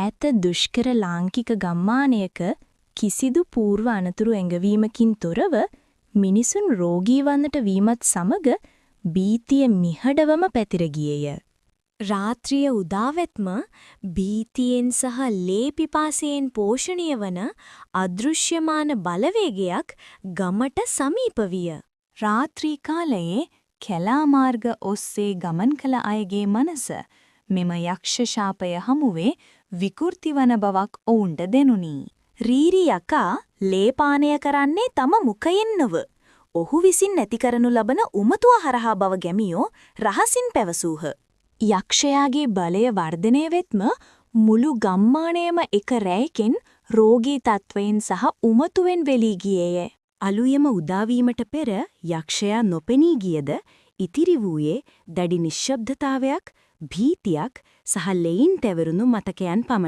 ඈත දුෂ්කර ලාංකික ගම්මානයක කිසිදු පූර්ව අනතුරු ඇඟවීමකින් තොරව මිනිසුන් රෝගී වන්නට වීමත් සමග භීතිය මිහඩවම පැතිර ගියේය. රාත්‍රිය උදාවෙත්ම භීතියෙන් සහ ලේ පිපාසයෙන් පෝෂණය වන අදෘශ්‍යමාන බලවේගයක් ගමට සමීප විය. රාත්‍රී කාලයේ කැලා මාර්ග ඔස්සේ ගමන් කළ අයගේ මනස මෙම යක්ෂ ශාපය හමුවේ විකෘති වන බවක් ඔවුන්ට දෙනුනි. රීරි යකා ලේ පානය කරන්නේ තම මුඛයෙන් නොව ඔහු විසින් නැති කරනු ලබන උමතුව හරහා බව ගැමියෝ රහසින් පැවසූහ. යක්ෂයාගේ බලය වර්ධනය වෙත්ම මුළු ගම්මානයම එක රැයකින් රෝගී තත්වයෙන් සහ උමතුවෙන් වෙලී ගියේය. අලුයම උදාවීමට පෙර යක්ෂයා නොපෙනී ගියද ඉතිරි වූයේ දැඩි නිශ්ශබ්දතාවයක්, භීතියක් සහ ලෙයින් තැවරුණු මතකයන් පමණි.